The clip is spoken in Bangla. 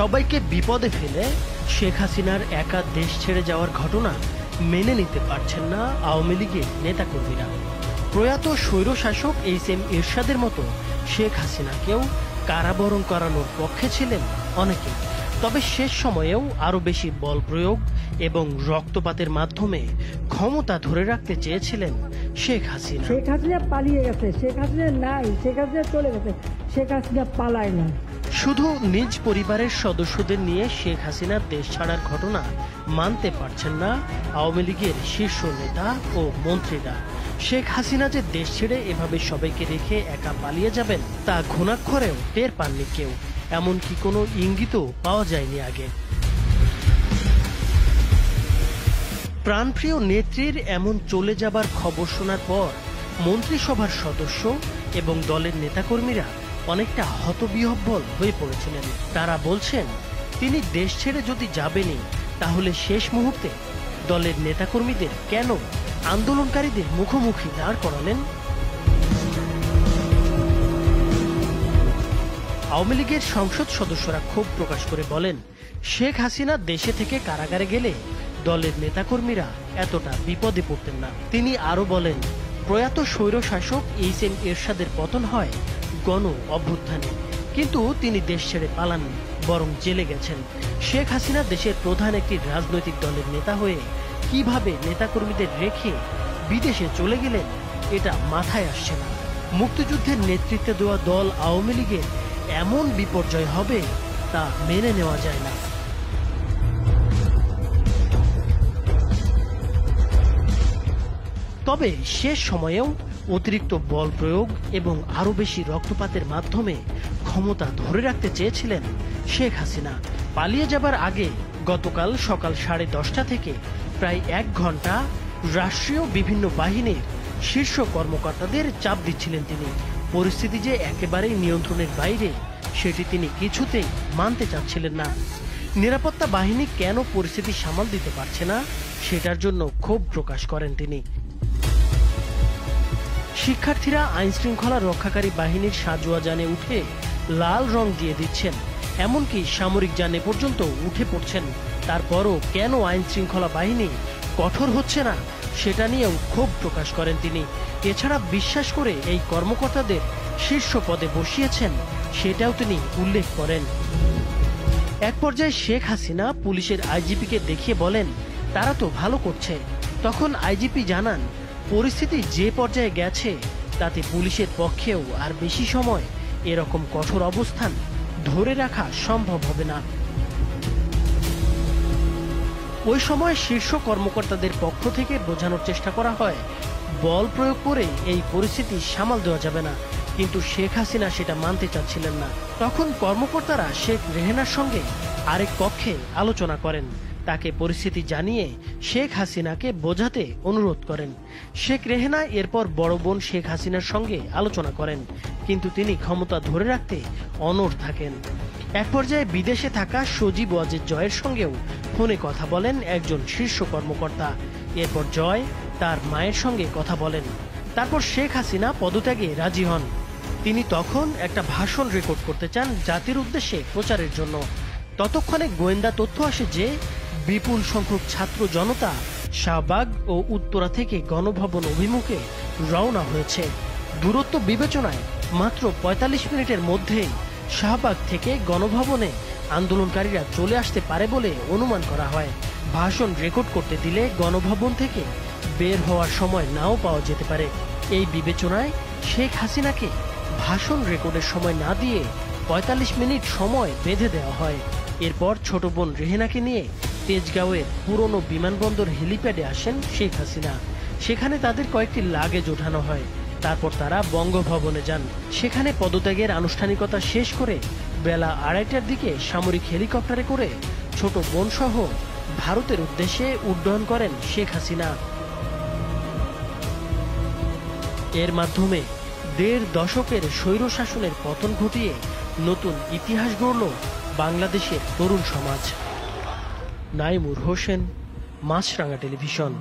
সবাইকে বিপদে ফেলে শেখ হাসিনার একা দেশ ছেড়ে যাওয়ার ঘটনা মেনে নিতে পারছেন না আওয়ামী লীগের নেতাকর্মীরা। প্রয়াত স্বৈরশাসক এইচ.এম. এরশাদের মতো শেখ হাসিনাকেও কারাবরণ করানোর পক্ষে ছিলেন অনেকে। তবে শেষ সময়েও আরো বেশি বল প্রয়োগ এবং রক্তপাতের মাধ্যমে ক্ষমতা ধরে রাখতে চেয়েছিলেন শেখ হাসিনা। শেখ হাসিনা পালিয়ে গেছে, শেখ হাসিনা নাই, শেখ হাসিনা চলে গেছে, শেখ হাসিনা পালায় না। শুধু নিজ পরিবারের সদস্যদের নিয়ে শেখ হাসিনার দেশ ছাড়ার ঘটনা মানতে পারছেন না আওয়ামী লীগের শীর্ষ নেতা ও মন্ত্রীরা। শেখ হাসিনা যে দেশ ছেড়ে এভাবে সবাইকে রেখে একা পালিয়ে যাবেন তা ঘুণাক্ষরেও টের পাননি কেউ, এমনকি কোনো ইঙ্গিতও পাওয়া যায়নি আগে। প্রাণপ্রিয় নেত্রীর এমন চলে যাবার খবর শোনার পর মন্ত্রিসভার সদস্য এবং দলের নেতাকর্মীরা অনেকটা হতবিহ্বল হয়ে পড়েছিলেন। তারা বলছেন, তিনি দেশ ছেড়ে যদি যাবেনই তাহলে শেষ মুহূর্তে দলের নেতাকর্মীদের কেন আন্দোলনকারীদের মুখোমুখি দাঁড় করালেন? আওয়ামী লীগের সংসদ সদস্যরা ক্ষোভ প্রকাশ করে বলেন, শেখ হাসিনা দেশে থেকে কারাগারে গেলে দলের নেতাকর্মীরা এতটা বিপদে পড়তেন না। তিনি আরো বলেন, প্রয়াত স্বৈরশাসক এইচ.এম. এরশাদের পতন হয় গণ অভ্যুত্থানে, কিন্তু তিনি দেশ ছেড়ে পালাননি, বরং জেলে গেছেন। শেখ হাসিনা দেশের প্রধান একটি রাজনৈতিক দলের নেতা হয়ে কিভাবে নেতাকর্মীদের রেখে বিদেশে চলে গেলেন এটা মাথায় আসছে না। মুক্তিযুদ্ধের নেতৃত্বে দেওয়া দল আওয়ামী লীগের এমন বিপর্যয় হবে তা মেনে নেওয়া যায় না। তবে শেষ সময়েও অতিরিক্ত বল প্রয়োগ এবং আরো বেশি রক্তপাতের মাধ্যমে ক্ষমতা ধরে রাখতে চেয়েছিলেন শেখ হাসিনা। পালিয়ে যাবার আগে গতকাল সকাল 10:30 থেকে প্রায় 1 ঘন্টা রাষ্ট্রীয় বিভিন্ন বাহিনীর শীর্ষ কর্মকর্তাদের চাপ দিচ্ছিলেন তিনি। পরিস্থিতি যে একেবারেই নিয়ন্ত্রণের বাইরে সেটি তিনি কিছুতেই মানতে চাচ্ছিলেন না। নিরাপত্তা বাহিনী কেন পরিস্থিতি সামাল দিতে পারছে না সেটার জন্য ক্ষোভ প্রকাশ করেন তিনি। শিক্ষার্থীরা আইন শৃঙ্খলা রক্ষাকারী বাহিনীর সাজোয়া যানে উঠে লাল রং দিয়ে দিচ্ছেন, এমনকি সামরিক যানে পর্যন্ত উঠে পড়ছেন। তারপরও কেন আইন শৃঙ্খলা বাহিনী কঠোর হচ্ছে না সেটা নিয়েও ক্ষোভ প্রকাশ করেন তিনি। এছাড়া বিশ্বাস করে এই কর্মকর্তাদের শীর্ষ পদে বসিয়েছেন সেটাও তিনি উল্লেখ করেন। এক পর্যায়ে শেখ হাসিনা পুলিশের আইজিপিকে দেখিয়ে বলেন, তারা তো ভালো করছে। তখন আইজিপি জানান, পরিস্থিতি যে পর্যায়ে গেছে তাতে পুলিশের পক্ষেও আর বেশি সময় এরকম কঠোর অবস্থান ধরে রাখা সম্ভব হবে না। ওই সময় শীর্ষ কর্মকর্তাদের পক্ষ থেকে বোঝানোর চেষ্টা করা হয়, বল প্রয়োগ করে এই পরিস্থিতি সামাল দেওয়া যাবে না, কিন্তু শেখ হাসিনা সেটা মানতে চাচ্ছিলেন না। তখন কর্মকর্তারা শেখ রেহেনার সঙ্গে আরেক কক্ষে আলোচনা করেন। তাকে পরিস্থিতি জানিয়ে শেখ হাসিনাকে বোঝাতে অনুরোধ করেন। শেখ রেহেনা এরপর বড় বোন শেখ হাসিনার সঙ্গে আলোচনা করেন, কিন্তু তিনি ক্ষমতা ধরে রাখতে অনড় থাকেন। এক পর্যায়ে বিদেশে থাকা সজীব ওয়াজেদ জয়ের সঙ্গেও ফোনে কথা বলেন একজন শীর্ষ কর্মকর্তা। এরপর জয় তার মায়ের সঙ্গে কথা বলেন। তারপর শেখ হাসিনা পদত্যাগে রাজি হন। তিনি তখন একটা ভাষণ রেকর্ড করতে চান জাতির উদ্দেশ্যে প্রচারের জন্য। ততক্ষণে গোয়েন্দা তথ্য আসে যে বিপুল সংখ্যক ছাত্র জনতা শাহবাগ ও উত্তরা থেকে গণভবন অভিমুখে রওনা হয়েছে। দূরত্ব বিবেচনায় মাত্র 45 মিনিটের মধ্যেই শাহবাগ থেকে গণভবনে আন্দোলনকারীরা চলে আসতে পারে বলে অনুমান করা হয়। ভাষণ রেকর্ড করতে দিলে গণভবন থেকে বের হওয়ার সময় নাও পাওয়া যেতে পারে। এই বিবেচনায় শেখ হাসিনাকে ভাষণ রেকর্ডের সময় না দিয়ে 45 মিনিট সময় বেঁধে দেওয়া হয়। এরপর ছোট বোন রেহেনাকে নিয়ে তেজগাঁওয়ের পুরনো বিমানবন্দর হেলিপ্যাডে আসেন শেখ হাসিনা। সেখানে তাদের কয়েকটি লাগেজ ওঠানো হয়। তারপর তারা বঙ্গভবনে যান। সেখানে পদত্যাগের আনুষ্ঠানিকতা শেষ করে বেলা 2:30টার দিকে সামরিক হেলিকপ্টারে করে ছোট বোন সহ ভারতের উদ্দেশ্যে উড্ডয়ন করেন শেখ হাসিনা। এর মাধ্যমে 1.5 দশকের স্বৈরশাসনের পতন ঘটিয়ে নতুন ইতিহাস গড়ল বাংলাদেশের তরুণ সমাজ। নাইমুর হোসেন, মাছরাঙা টেলিভিশন।